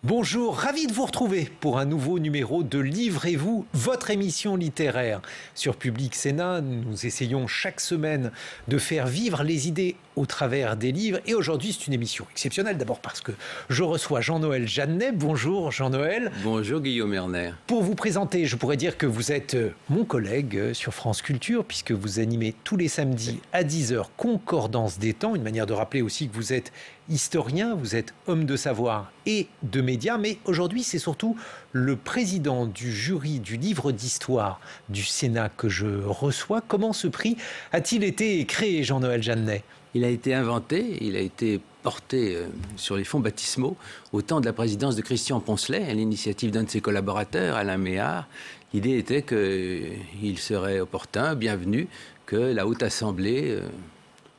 Bonjour, ravi de vous retrouver pour un nouveau numéro de Livrez-vous, votre émission littéraire. Sur Public Sénat, nous essayons chaque semaine de faire vivre les idées au travers des livres. Et aujourd'hui, c'est une émission exceptionnelle, d'abord parce que je reçois Jean-Noël Jeannet. Bonjour Jean-Noël. Bonjour Guillaume Erner. Pour vous présenter, je pourrais dire que vous êtes mon collègue sur France Culture, puisque vous animez tous les samedis à 10h Concordance des temps, une manière de rappeler aussi que vous êtes historien, vous êtes homme de savoir et de médias, mais aujourd'hui c'est surtout le président du jury du livre d'histoire du Sénat que je reçois. Comment ce prix a-t-il été créé, Jean-Noël Jeannet ? Il a été inventé, il a été porté sur les fonds baptismaux au temps de la présidence de Christian Poncelet, à l'initiative d'un de ses collaborateurs, Alain Méhard. L'idée était qu'il serait opportun, bienvenu, que la Haute Assemblée,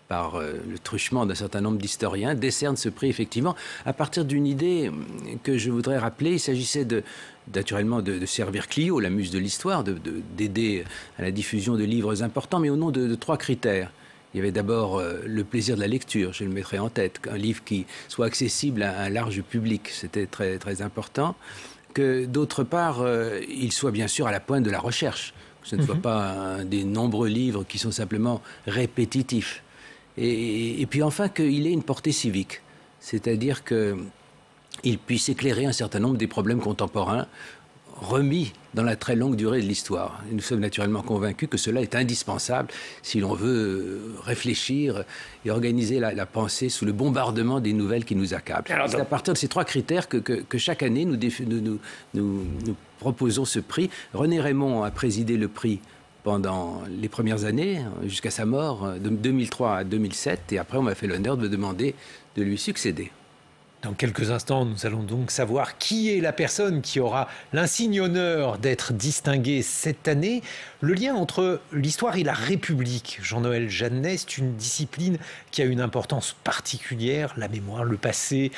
par le truchement d'un certain nombre d'historiens, décerne ce prix effectivement à partir d'une idée que je voudrais rappeler. Il s'agissait naturellement de servir Clio, la muse de l'histoire, d'aider à la diffusion de livres importants, mais au nom de trois critères. Il y avait d'abord le plaisir de la lecture, je le mettrai en tête, qu'un livre qui soit accessible à un large public, c'était très, très important. Que d'autre part, il soit bien sûr à la pointe de la recherche, que ce ne soit pas un des nombreux livres qui sont simplement répétitifs. Et puis enfin qu'il ait une portée civique, c'est-à-dire qu'il puisse éclairer un certain nombre des problèmes contemporains remis dans la très longue durée de l'histoire. Et nous sommes naturellement convaincus que cela est indispensable si l'on veut réfléchir et organiser la pensée sous le bombardement des nouvelles qui nous accablent. C'est à partir de ces trois critères que chaque année nous proposons ce prix. René Raymond a présidé le prix pendant les premières années, jusqu'à sa mort, de 2003 à 2007, et après on m'a fait l'honneur de me demander de lui succéder. Dans quelques instants, nous allons donc savoir qui est la personne qui aura l'insigne honneur d'être distinguée cette année. Le lien entre l'histoire et la République, Jean-Noël Jeannet, c'est une discipline qui a une importance particulière, la mémoire, le passé.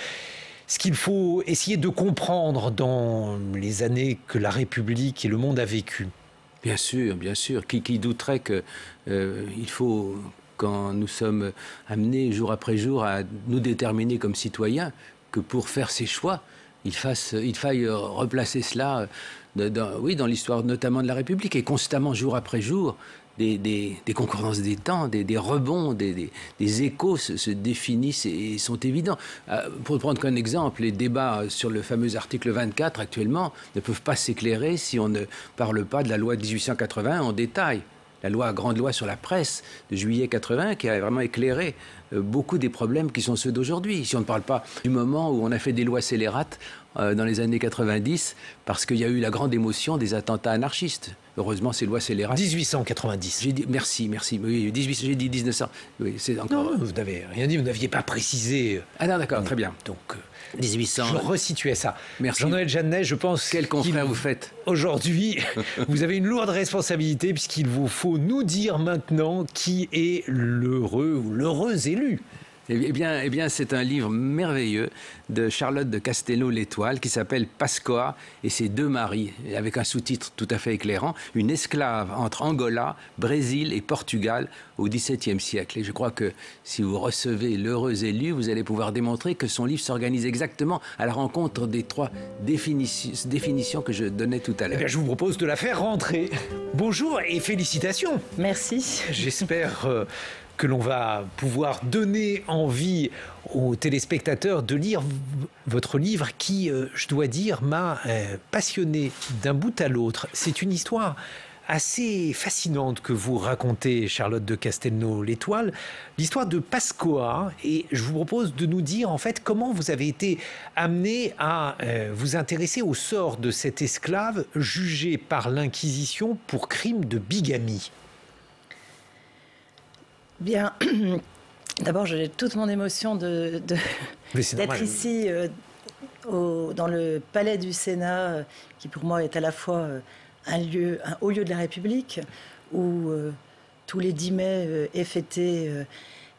Ce qu'il faut essayer de comprendre dans les années que la République et le monde a vécues. Bien sûr, bien sûr. Qui douterait qu'il faut, quand nous sommes amenés jour après jour à nous déterminer comme citoyens, que pour faire ses choix, il faille replacer cela dans l'histoire notamment de la République, et constamment, jour après jour, des concordances des temps, des rebonds, des échos se définissent et sont évidents. Pour prendre qu'un exemple, les débats sur le fameux article 24 actuellement ne peuvent pas s'éclairer si on ne parle pas de la loi de 1881 en détail. La grande loi sur la presse de juillet 80 qui a vraiment éclairé beaucoup des problèmes qui sont ceux d'aujourd'hui. Si on ne parle pas du moment où on a fait des lois scélérates dans les années 90 parce qu'il y a eu la grande émotion des attentats anarchistes. Heureusement, ces lois scélérates... 1890. J'ai dit, merci. Oui, j'ai dit 1900. Oui, c'est encore... Non, vous n'avez rien dit, vous n'aviez pas précisé. Ah non, d'accord, très bien. Donc, 1800. Je resituais ça. Merci. Jean-Noël Jeannet, je pense... Quel confrère vous faites. Aujourd'hui, vous avez une lourde responsabilité puisqu'il vous faut nous dire maintenant qui est l'heureux ou l'heureuse élu. Eh bien, c'est un livre merveilleux de Charlotte de Castelnau-l'Étoile qui s'appelle Pascoa et ses deux maris, avec un sous-titre tout à fait éclairant, une esclave entre Angola, Brésil et Portugal au XVIIe siècle. Et je crois que si vous recevez l'heureux élu, vous allez pouvoir démontrer que son livre s'organise exactement à la rencontre des trois définitions que je donnais tout à l'heure. Eh bien, je vous propose de la faire rentrer. Bonjour et félicitations. Merci. J'espère que l'on va pouvoir donner envie aux téléspectateurs de lire votre livre qui, je dois dire, m'a passionné d'un bout à l'autre. C'est une histoire assez fascinante que vous racontez, Charlotte de Castelnau-l'Étoile, l'histoire de Pascoa. Et je vous propose de nous dire, en fait, comment vous avez été amené à vous intéresser au sort de cet esclave jugé par l'Inquisition pour crime de bigamie. Bien, d'abord, j'ai toute mon émotion d'être ici dans le palais du Sénat, qui pour moi est à la fois un haut lieu de la République, où tous les 10 mai est fêté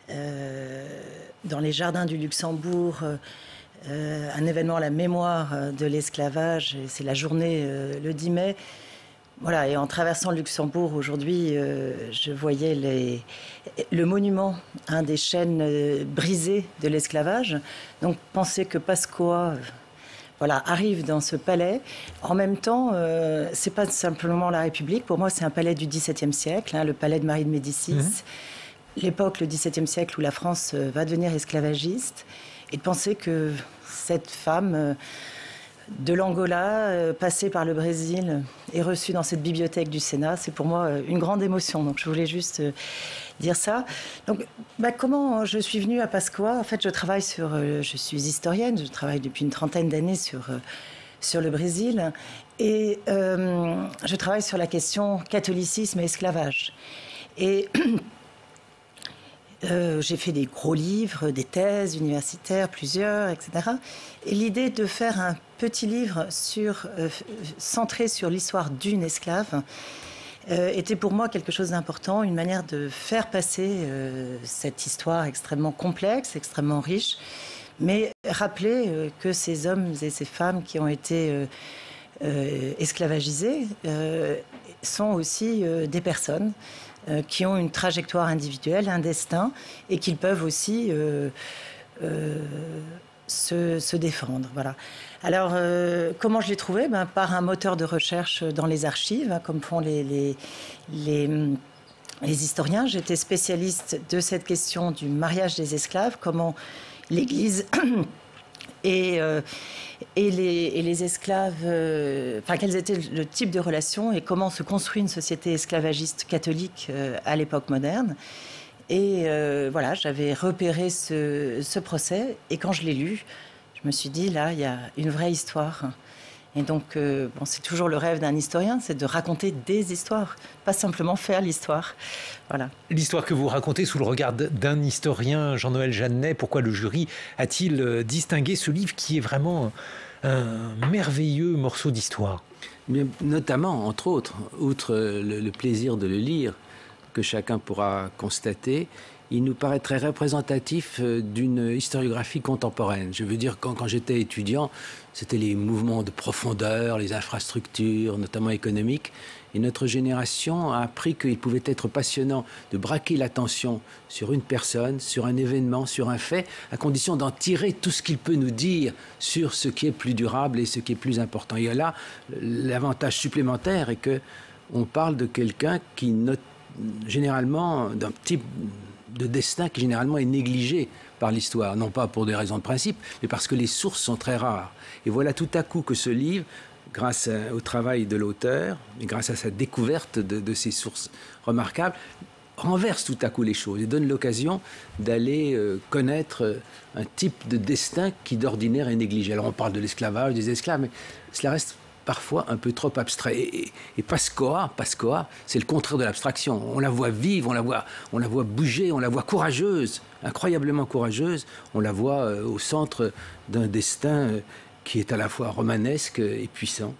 dans les jardins du Luxembourg un événement à la mémoire de l'esclavage. C'est la journée le 10 mai. Voilà, et en traversant le Luxembourg aujourd'hui, je voyais le monument, des chaînes brisées de l'esclavage. Donc penser que Pasqua arrive dans ce palais. En même temps, c'est pas simplement la République. Pour moi, c'est un palais du XVIIe siècle, le palais de Marie de Médicis. L'époque, le XVIIe siècle, où la France va devenir esclavagiste. Et de penser que cette femme de l'Angola, passée par le Brésil, est reçue dans cette bibliothèque du Sénat. C'est pour moi une grande émotion. Donc je voulais juste dire ça. Donc comment je suis venue à Pasqua? En fait, je suis historienne, je travaille depuis une trentaine d'années sur le Brésil. Et je travaille sur la question catholicisme et esclavage. Et j'ai fait des gros livres, des thèses universitaires, plusieurs, etc. Et l'idée de faire un petit livre centré sur l'histoire d'une esclave était pour moi quelque chose d'important, une manière de faire passer cette histoire extrêmement complexe, extrêmement riche, mais rappeler que ces hommes et ces femmes qui ont été esclavagisés sont aussi des personnes qui ont une trajectoire individuelle, un destin, et qu'ils peuvent aussi se défendre. Voilà. Alors, comment je l'ai trouvé? Par un moteur de recherche dans les archives, comme font les historiens. J'étais spécialiste de cette question du mariage des esclaves, comment l'Église et les esclaves, quels étaient le type de relations et comment se construit une société esclavagiste catholique à l'époque moderne. Et j'avais repéré ce procès, et quand je l'ai lu, je me suis dit, là, il y a une vraie histoire. Et donc, c'est toujours le rêve d'un historien, c'est de raconter des histoires, pas simplement faire l'histoire. Voilà. L'histoire que vous racontez sous le regard d'un historien, Jean-Noël Jeannet, pourquoi le jury a-t-il distingué ce livre qui est vraiment un merveilleux morceau d'histoire? Notamment, entre autres, outre le plaisir de le lire, que chacun pourra constater, il nous paraît très représentatif d'une historiographie contemporaine. Je veux dire, quand j'étais étudiant, c'était les mouvements de profondeur, les infrastructures, notamment économiques. Et notre génération a appris qu'il pouvait être passionnant de braquer l'attention sur une personne, sur un événement, sur un fait, à condition d'en tirer tout ce qu'il peut nous dire sur ce qui est plus durable et ce qui est plus important. Et là, l'avantage supplémentaire est qu'on parle de quelqu'un qui note généralement d'un type de destin qui généralement est négligé par l'histoire, non pas pour des raisons de principe, mais parce que les sources sont très rares. Et voilà tout à coup que ce livre, grâce au travail de l'auteur, et grâce à sa découverte de ces sources remarquables, renverse tout à coup les choses et donne l'occasion d'aller connaître un type de destin qui d'ordinaire est négligé. Alors on parle de l'esclavage, des esclaves, mais cela reste parfois un peu trop abstrait. Et Pasqua, c'est le contraire de l'abstraction. On la voit vivre, on la voit bouger, on la voit courageuse, incroyablement courageuse. On la voit au centre d'un destin qui est à la fois romanesque et puissant.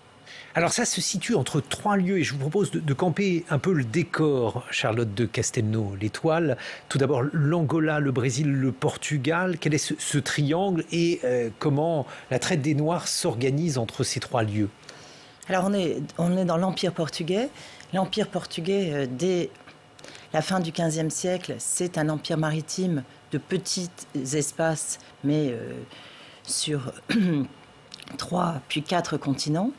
Alors ça se situe entre trois lieux et je vous propose de camper un peu le décor, Charlotte de Castelnau, l'étoile. Tout d'abord l'Angola, le Brésil, le Portugal. Quel est ce triangle et comment la traite des Noirs s'organise entre ces trois lieux? Alors on est dans l'Empire portugais. L'Empire portugais, dès la fin du XVe siècle, c'est un empire maritime de petits espaces, mais sur 3 puis 4 continents.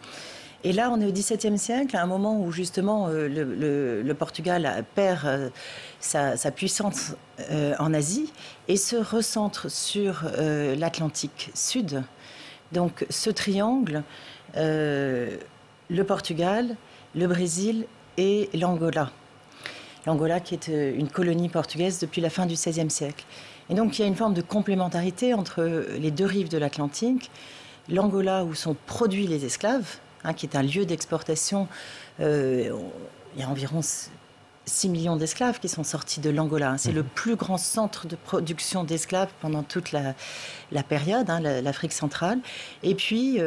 Et là, on est au XVIIe siècle, à un moment où justement le Portugal perd sa puissance en Asie et se recentre sur l'Atlantique Sud. Donc ce triangle, le Portugal, le Brésil et l'Angola. L'Angola qui est une colonie portugaise depuis la fin du XVIe siècle. Et donc il y a une forme de complémentarité entre les deux rives de l'Atlantique. L'Angola où sont produits les esclaves, qui est un lieu d'exportation. Il y a environ 6 millions d'esclaves qui sont sortis de l'Angola. C'est le plus grand centre de production d'esclaves pendant toute la période, l'Afrique centrale. Et puis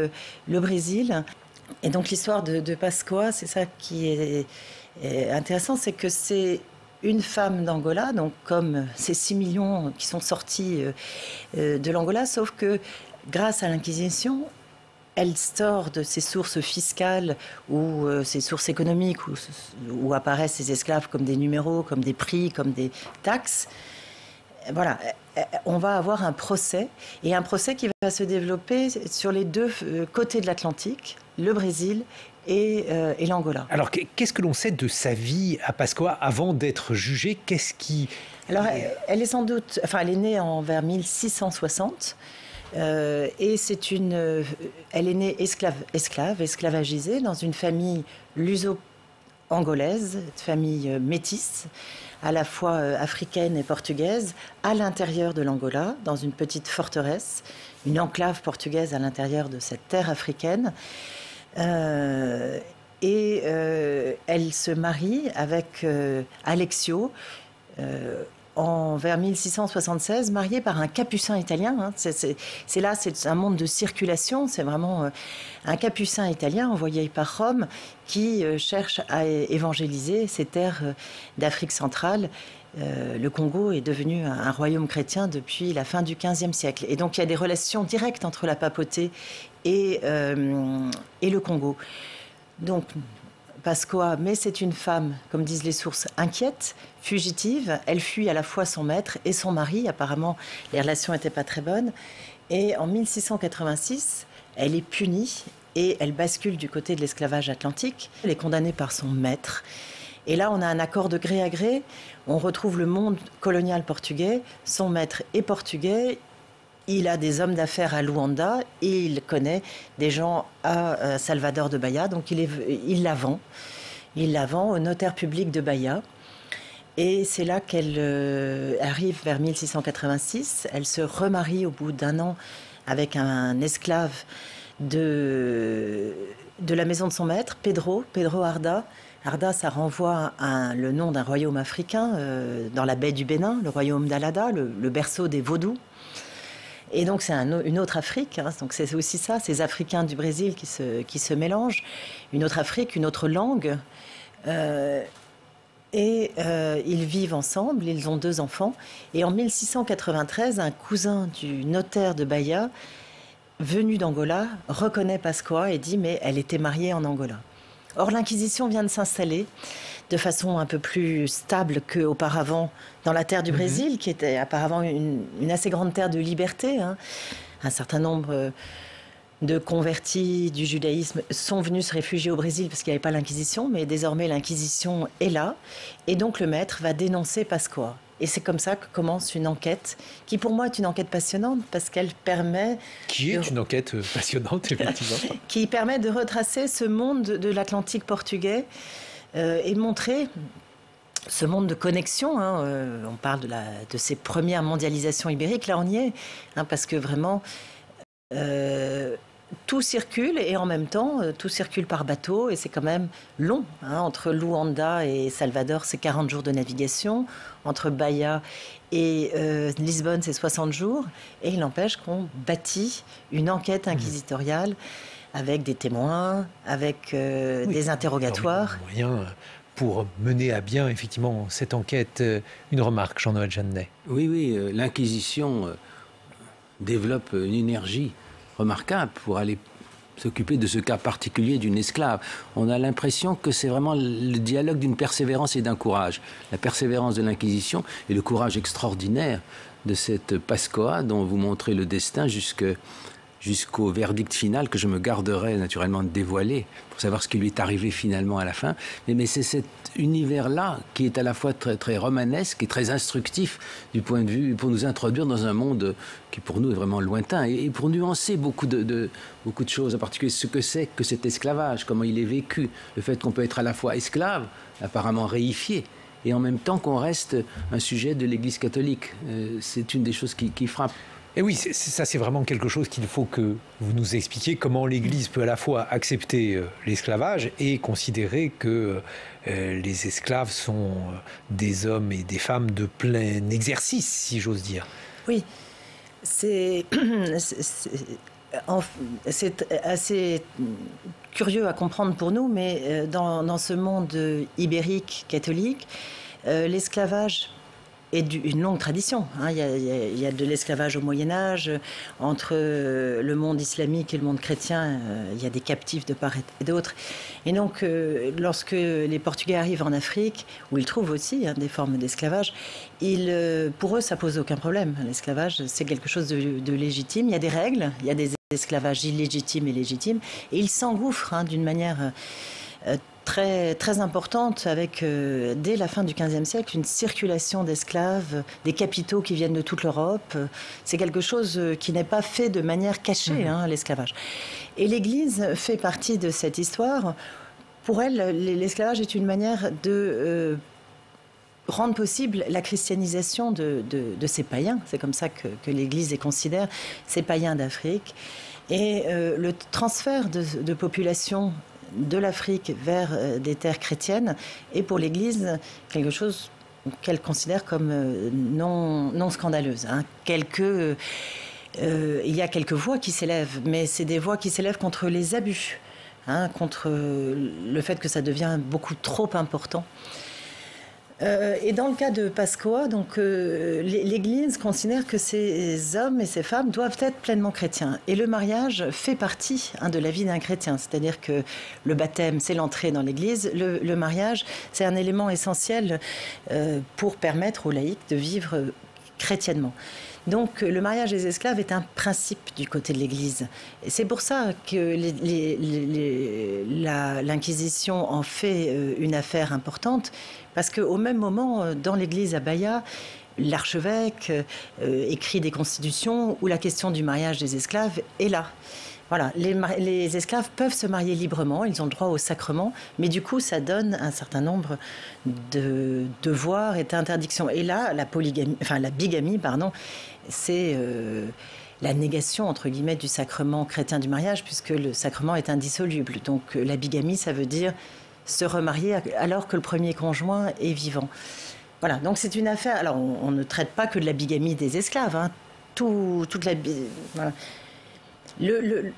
le Brésil. Et donc l'histoire de Pasqua, c'est ça qui est intéressant, c'est que c'est une femme d'Angola, donc comme ces 6 millions qui sont sortis de l'Angola, sauf que grâce à l'Inquisition, elle sort de ses sources fiscales ou ses sources économiques où apparaissent ces esclaves comme des numéros, comme des prix, comme des taxes. Voilà, on va avoir un procès, et un procès qui va se développer sur les deux côtés de l'Atlantique, le Brésil et l'Angola. Alors, qu'est-ce que l'on sait de sa vie à Pascoa avant d'être jugée? Qu'est-ce qui... Alors, elle est sans doute... Enfin, elle est née vers 1660. Et elle est née esclavagisée dans une famille luso-angolaise, famille métisse, à la fois africaine et portugaise, à l'intérieur de l'Angola, dans une petite forteresse, une enclave portugaise à l'intérieur de cette terre africaine. Elle se marie avec Alexio, vers 1676, mariée par un capucin italien. Hein. C'est un monde de circulation, c'est vraiment un capucin italien envoyé par Rome qui cherche à évangéliser ces terres d'Afrique centrale. Le Congo est devenu un royaume chrétien depuis la fin du XVe siècle. Et donc il y a des relations directes entre la papauté et le Congo. Donc Pascoa, mais c'est une femme, comme disent les sources, inquiète, fugitive. Elle fuit à la fois son maître et son mari. Apparemment, les relations n'étaient pas très bonnes. Et en 1686, elle est punie et elle bascule du côté de l'esclavage atlantique. Elle est condamnée par son maître. Et là, on a un accord de gré à gré. On retrouve le monde colonial portugais. Son maître est portugais. Il a des hommes d'affaires à Luanda et il connaît des gens à Salvador de Bahia. Donc il la vend. Il la vend au notaire public de Bahia. Et c'est là qu'elle arrive vers 1686. Elle se remarie au bout d'un an avec un esclave de la maison de son maître, Pedro Arda. Arda, ça renvoie le nom d'un royaume africain dans la baie du Bénin, le royaume d'Alada, le berceau des vaudous. Et donc c'est une autre Afrique, hein. Donc c'est aussi ça, ces Africains du Brésil qui se mélangent, une autre Afrique, une autre langue. Ils vivent ensemble, ils ont 2 enfants. Et en 1693, un cousin du notaire de Bahia, venu d'Angola, reconnaît Pascoa et dit « mais elle était mariée en Angola ». Or l'Inquisition vient de s'installer de façon un peu plus stable qu'auparavant dans la terre du Brésil, qui était apparemment une assez grande terre de liberté. Hein. Un certain nombre de convertis du judaïsme sont venus se réfugier au Brésil parce qu'il n'y avait pas l'Inquisition, mais désormais l'Inquisition est là. Et donc le maître va dénoncer Pascoa. Et c'est comme ça que commence une enquête qui, pour moi, est une enquête passionnante parce qu'elle permet... Qui est une enquête passionnante, effectivement. Qui permet de retracer ce monde de l'Atlantique portugais et montrer ce monde de connexion. Hein. On parle de ces premières mondialisations ibériques. Là, on y est. Hein, parce que vraiment... tout circule et en même temps, tout circule par bateau et c'est quand même long. Hein, entre Luanda et Salvador, c'est 40 jours de navigation. Entre Bahia et Lisbonne, c'est 60 jours. Et il n'empêche qu'on bâtit une enquête inquisitoriale avec des témoins, avec des interrogatoires. Moyen pour mener à bien, effectivement, cette enquête. Une remarque, Jean-Noël Jeannet. Oui, l'Inquisition développe une énergie remarquable pour aller s'occuper de ce cas particulier d'une esclave. On a l'impression que c'est vraiment le dialogue d'une persévérance et d'un courage. La persévérance de l'Inquisition et le courage extraordinaire de cette Pascoa dont vous montrez le destin jusqu'au verdict final que je me garderai naturellement de dévoiler pour savoir ce qui lui est arrivé finalement à la fin. Mais c'est cet univers-là qui est à la fois très, très romanesque et très instructif du point de vue, pour nous introduire dans un monde qui pour nous est vraiment lointain et pour nuancer beaucoup de choses, en particulier ce que c'est que cet esclavage, comment il est vécu, le fait qu'on peut être à la fois esclave, apparemment réifié, et en même temps qu'on reste un sujet de l'Église catholique. C'est une des choses qui frappe. Et oui, ça c'est vraiment quelque chose qu'il faut que vous nous expliquiez, comment l'Église peut à la fois accepter l'esclavage et considérer que les esclaves sont des hommes et des femmes de plein exercice, si j'ose dire. Oui, c'est assez curieux à comprendre pour nous, mais dans ce monde ibérique catholique, l'esclavage et une longue tradition. Hein. Il y a de l'esclavage au Moyen-Âge. Entre le monde islamique et le monde chrétien, il y a des captifs de part et d'autre. Et donc, lorsque les Portugais arrivent en Afrique, où ils trouvent aussi des formes d'esclavage, pour eux, ça pose aucun problème. L'esclavage, c'est quelque chose de légitime. Il y a des règles, il y a des esclavages illégitimes et légitimes. Et ils s'engouffrent d'une manière très, très importante avec, dès la fin du XVe siècle, une circulation d'esclaves, des capitaux qui viennent de toute l'Europe. C'est quelque chose qui n'est pas fait de manière cachée, l'esclavage. Et l'Église fait partie de cette histoire. Pour elle, l'esclavage est une manière de rendre possible la christianisation de ces païens. C'est comme ça que l'Église les considère, ces païens d'Afrique. Et le transfert de population de l'Afrique vers des terres chrétiennes est pour l'Église quelque chose qu'elle considère comme non scandaleuse. Hein. Il y a quelques voix qui s'élèvent, mais c'est des voix qui s'élèvent contre les abus, contre le fait que ça devient beaucoup trop important. Et dans le cas de Pascoa, donc, l'Église considère que ces hommes et ces femmes doivent être pleinement chrétiens. Et le mariage fait partie de la vie d'un chrétien. C'est-à-dire que le baptême, c'est l'entrée dans l'Église. Le mariage, c'est un élément essentiel pour permettre aux laïcs de vivre chrétiennement. Donc le mariage des esclaves est un principe du côté de l'Église. Et c'est pour ça que l'Inquisition en fait une affaire importante, parce qu'au même moment, dans l'Église à Bahia, l'archevêque écrit des constitutions où la question du mariage des esclaves est là. Voilà, les esclaves peuvent se marier librement, ils ont le droit au sacrement, mais du coup, ça donne un certain nombre de devoirs et d'interdictions. Et là, la bigamie, c'est la négation, entre guillemets, du sacrement chrétien du mariage, puisque le sacrement est indissoluble. Donc, la bigamie, ça veut dire se remarier alors que le premier conjoint est vivant. Voilà, donc c'est une affaire... Alors, on ne traite pas que de la bigamie des esclaves, voilà.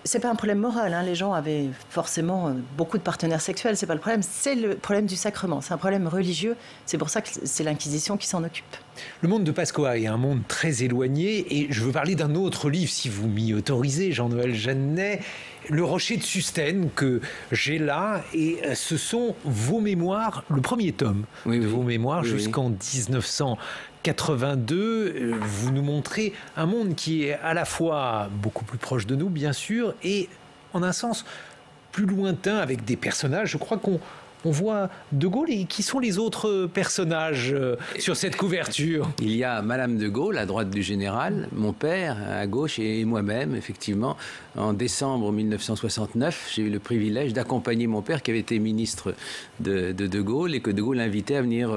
C'est pas un problème moral, les gens avaient forcément beaucoup de partenaires sexuels, c'est pas le problème, c'est le problème du sacrement, c'est un problème religieux, c'est pour ça que c'est l'Inquisition qui s'en occupe. Le monde de Pascoa est un monde très éloigné et je veux parler d'un autre livre, si vous m'y autorisez, Jean-Noël Jeannet, Le Rocher de Sustène, que j'ai là, et ce sont vos mémoires, le premier tome de vos mémoires jusqu'en 1982, vous nous montrez un monde qui est à la fois beaucoup plus proche de nous, bien sûr, et en un sens plus lointain, avec des personnages. Je crois qu'on voit De Gaulle. Et qui sont les autres personnages sur cette couverture? Il y a Madame de Gaulle, à droite du général, mon père, à gauche, et moi-même, effectivement. En décembre 1969, j'ai eu le privilège d'accompagner mon père, qui avait été ministre de Gaulle, et que De Gaulle invitait à venir...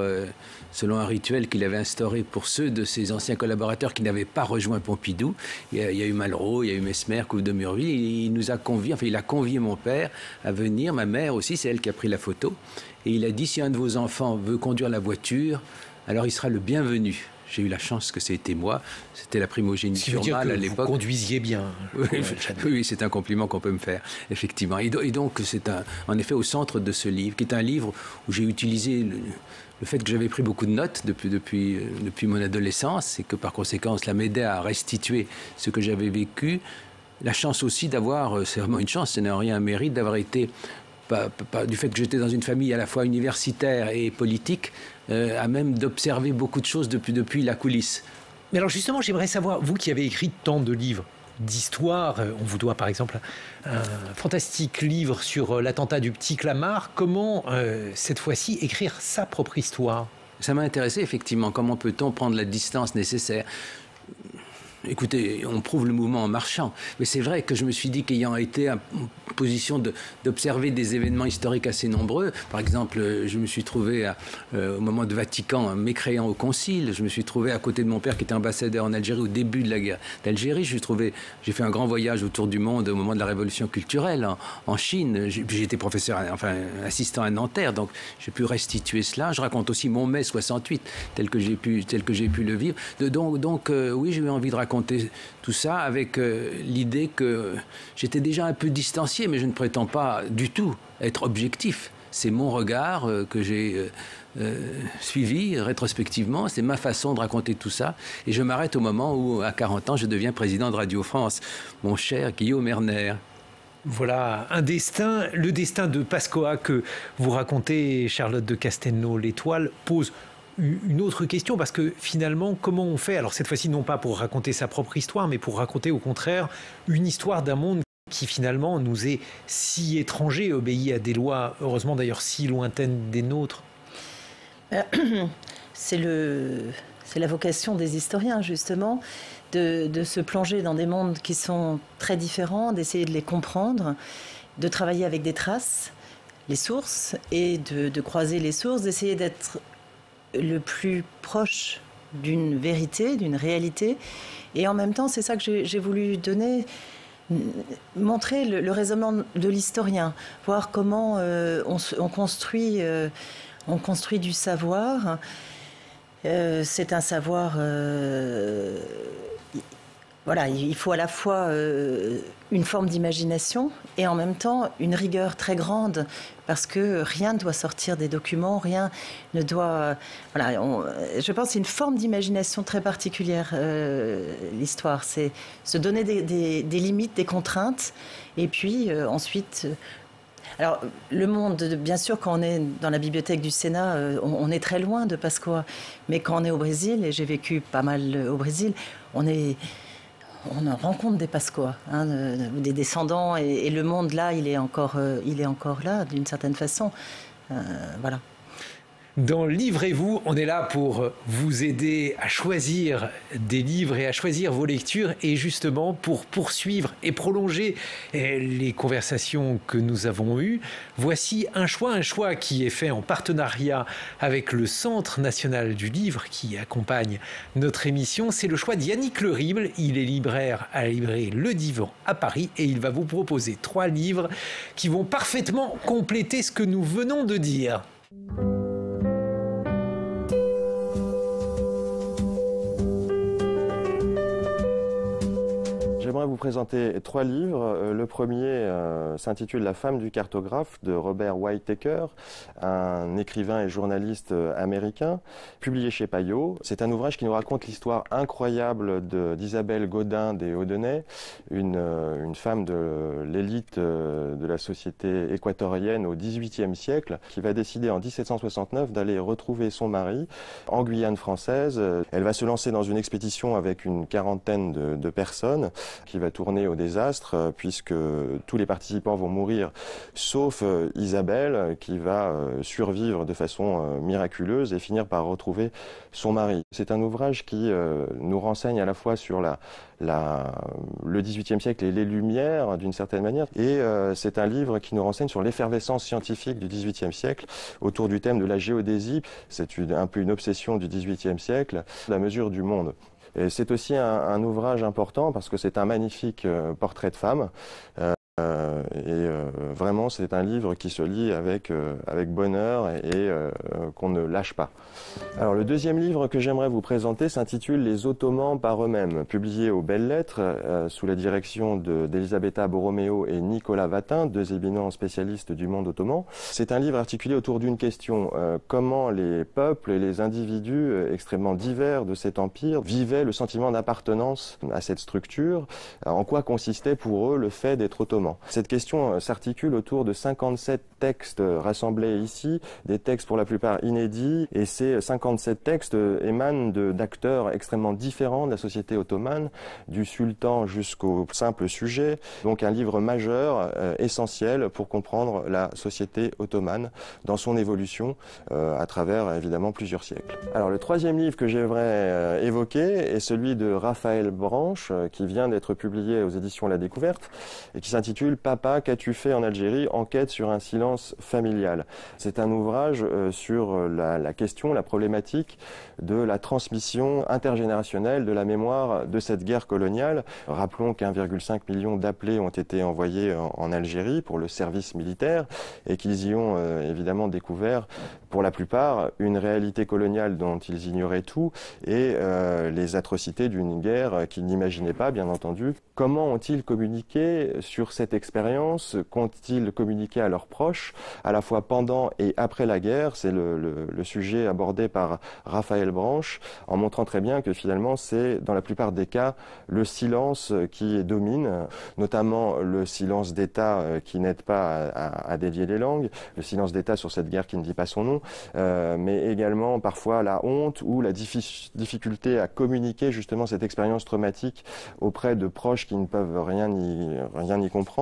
selon un rituel qu'il avait instauré pour ceux de ses anciens collaborateurs qui n'avaient pas rejoint Pompidou. Il y a eu Malraux, il y a eu Mesmer, Couve de Murville. Il a convié mon père à venir, ma mère aussi, c'est elle qui a pris la photo. Et il a dit, si un de vos enfants veut conduire la voiture, alors il sera le bienvenu. J'ai eu la chance que c'était moi. C'était la primogéniture mâle à l'époque. Vous conduisiez bien. Oui, c'est un compliment qu'on peut me faire, effectivement. Et donc, c'est en effet au centre de ce livre, qui est un livre où j'ai utilisé le fait que j'avais pris beaucoup de notes depuis mon adolescence, et que par conséquent, cela m'aidait à restituer ce que j'avais vécu. La chance aussi d'avoir, c'est vraiment une chance, ce n'est en rien un mérite, d'avoir été, du fait que j'étais dans une famille à la fois universitaire et politique, à même d'observer beaucoup de choses depuis la coulisse. Mais alors justement, j'aimerais savoir, vous qui avez écrit tant de livres d'histoire, on vous doit par exemple un fantastique livre sur l'attentat du Petit Clamart, comment cette fois-ci écrire sa propre histoire? Ça m'a intéressé effectivement, comment peut-on prendre la distance nécessaire? Écoutez, on prouve le mouvement en marchant. Mais c'est vrai que je me suis dit qu'ayant été en position d'observer des événements historiques assez nombreux, par exemple, je me suis trouvé au moment de Vatican mécréant au concile, je me suis trouvé à côté de mon père qui était ambassadeur en Algérie au début de la guerre d'Algérie, j'ai fait un grand voyage autour du monde au moment de la révolution culturelle en Chine. J'ai été professeur, assistant à Nanterre, donc j'ai pu restituer cela. Je raconte aussi mon mai 68, tel que j'ai pu le vivre. Donc oui, j'ai eu envie de raconter tout ça avec l'idée que j'étais déjà un peu distancié, mais je ne prétends pas du tout être objectif. c'est mon regard que j'ai suivi rétrospectivement, c'est ma façon de raconter tout ça. Et je m'arrête au moment où, à 40 ans, je deviens président de Radio France, mon cher Guillaume Erner. Voilà un destin, le destin de Pascoa que vous racontez, Charlotte de Castelnau. L'Étoile pose une autre question, parce que finalement, comment on fait, alors cette fois-ci non pas pour raconter sa propre histoire, mais pour raconter au contraire une histoire d'un monde qui finalement nous est si étranger, obéit à des lois, heureusement d'ailleurs si lointaines des nôtres. C'est la vocation des historiens, justement, de se plonger dans des mondes qui sont très différents, d'essayer de les comprendre, de travailler avec des traces, les sources, et de croiser les sources, d'essayer d'être le plus proche d'une vérité, d'une réalité. Et en même temps, c'est ça que j'ai voulu donner, montrer le raisonnement de l'historien, voir comment on construit du savoir. C'est un savoir... voilà, il faut à la fois une forme d'imagination et en même temps une rigueur très grande, parce que rien ne doit sortir des documents, rien ne doit... voilà, je pense que c'est une forme d'imagination très particulière, l'histoire. C'est se donner des limites, des contraintes, et puis ensuite... Alors, le monde, bien sûr, quand on est dans la bibliothèque du Sénat, on est très loin de Pascoa. Mais quand on est au Brésil, et j'ai vécu pas mal au Brésil, on rencontre des Pascoa, hein, des descendants, et le monde là, il est encore là, d'une certaine façon. Voilà. Dans Livrez-vous, on est là pour vous aider à choisir des livres et à choisir vos lectures, et justement pour poursuivre et prolonger les conversations que nous avons eues. Voici un choix qui est fait en partenariat avec le Centre national du livre qui accompagne notre émission. C'est le choix d'Yannick Lerible. Il est libraire à la librairie Le Divan à Paris, et il va vous proposer 3 livres qui vont parfaitement compléter ce que nous venons de dire. J'aimerais vous présenter 3 livres. Le premier s'intitule La femme du cartographe de Robert Whitaker, un écrivain et journaliste américain, publié chez Payot. C'est un ouvrage qui nous raconte l'histoire incroyable d'Isabelle Gaudin des Haudenay, une femme de l'élite de la société équatorienne au XVIIIe siècle, qui va décider en 1769 d'aller retrouver son mari en Guyane française. Elle va se lancer dans une expédition avec une quarantaine de personnes, qui va tourner au désastre, puisque tous les participants vont mourir, sauf Isabelle, qui va survivre de façon miraculeuse et finir par retrouver son mari. C'est un ouvrage qui nous renseigne à la fois sur le XVIIIe siècle et les Lumières, d'une certaine manière, et c'est un livre qui nous renseigne sur l'effervescence scientifique du XVIIIe siècle, autour du thème de la géodésie. C'est un peu une obsession du XVIIIe siècle, la mesure du monde. Et c'est aussi un ouvrage important parce que c'est un magnifique portrait de femme. Vraiment, c'est un livre qui se lit avec bonheur et qu'on ne lâche pas. Alors, le deuxième livre que j'aimerais vous présenter s'intitule Les Ottomans par eux-mêmes, publié aux Belles Lettres sous la direction d'Elisabetta Borromeo et Nicolas Vatin, 2 éminents spécialistes du monde ottoman. C'est un livre articulé autour d'une question, comment les peuples et les individus extrêmement divers de cet empire vivaient le sentiment d'appartenance à cette structure, en quoi consistait pour eux le fait d'être ottoman. Cette question s'articule autour de 57 textes rassemblés ici, des textes pour la plupart inédits, et ces 57 textes émanent d'acteurs extrêmement différents de la société ottomane, du sultan jusqu'au simple sujet. Donc un livre majeur, essentiel pour comprendre la société ottomane dans son évolution à travers évidemment plusieurs siècles. Alors le troisième livre que j'aimerais évoquer est celui de Raphaël Branche, qui vient d'être publié aux éditions La Découverte et qui s'intitule « Papa, qu'as-tu fait en Algérie? Enquête sur un silence familial ». C'est un ouvrage sur la question, la problématique de la transmission intergénérationnelle de la mémoire de cette guerre coloniale. Rappelons qu'1,5 million d'appelés ont été envoyés en Algérie pour le service militaire et qu'ils y ont évidemment découvert, pour la plupart, une réalité coloniale dont ils ignoraient tout et les atrocités d'une guerre qu'ils n'imaginaient pas, bien entendu. Comment ont-ils communiqué sur cette cette expérience qu'ont-ils communiqué à leurs proches, à la fois pendant et après la guerre? C'est le sujet abordé par Raphaël Branche, en montrant très bien que finalement c'est dans la plupart des cas le silence qui domine, notamment le silence d'État qui n'aide pas à délier les langues, le silence d'État sur cette guerre qui ne dit pas son nom, mais également parfois la honte ou la difficulté à communiquer justement cette expérience traumatique auprès de proches qui ne peuvent rien y comprendre.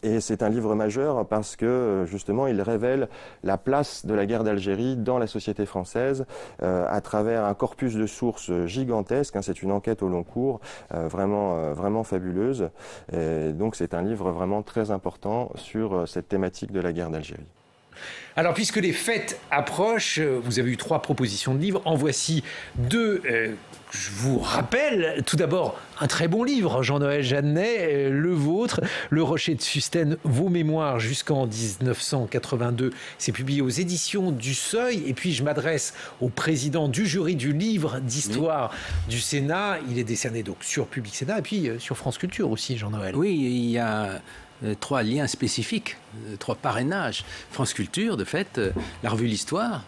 Et c'est un livre majeur parce que justement il révèle la place de la guerre d'Algérie dans la société française à travers un corpus de sources gigantesque. C'est une enquête au long cours vraiment fabuleuse. Et donc c'est un livre vraiment très important sur cette thématique de la guerre d'Algérie. Alors, puisque les fêtes approchent, vous avez eu 3 propositions de livres. En voici 2. Je vous rappelle, tout d'abord, un très bon livre, Jean-Noël Jeannet, le vôtre, Le Rocher de Sustène, vos mémoires jusqu'en 1982. C'est publié aux éditions du Seuil. Et puis, je m'adresse au président du jury du livre d'histoire du Sénat. Il est décerné donc sur Public Sénat et puis sur France Culture aussi, Jean-Noël. Oui, il y a 3 liens spécifiques, 3 parrainages. France Culture, de fait, la revue L'Histoire,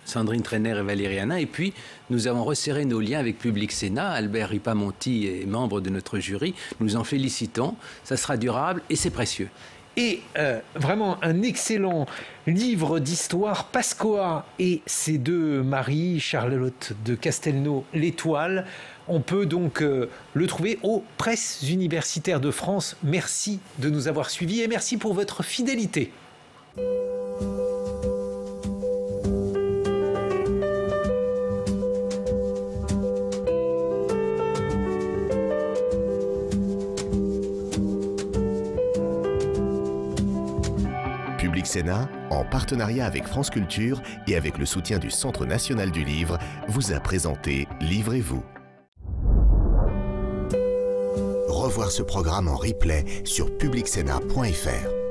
Sandrine Trainer et Valérie Hanin. Et puis, nous avons resserré nos liens avec Public Sénat. Albert Ripamonti est membre de notre jury. Nous en félicitons. Ça sera durable et c'est précieux. Et vraiment un excellent livre d'histoire, Pascoa et ses 2 maris, Charlotte de Castelnau, L'Étoile. On peut donc le trouver aux Presses universitaires de France. Merci de nous avoir suivis et merci pour votre fidélité. Public Sénat, en partenariat avec France Culture et avec le soutien du Centre national du livre, vous a présenté Livrez-vous. Revoir ce programme en replay sur publicsénat.fr.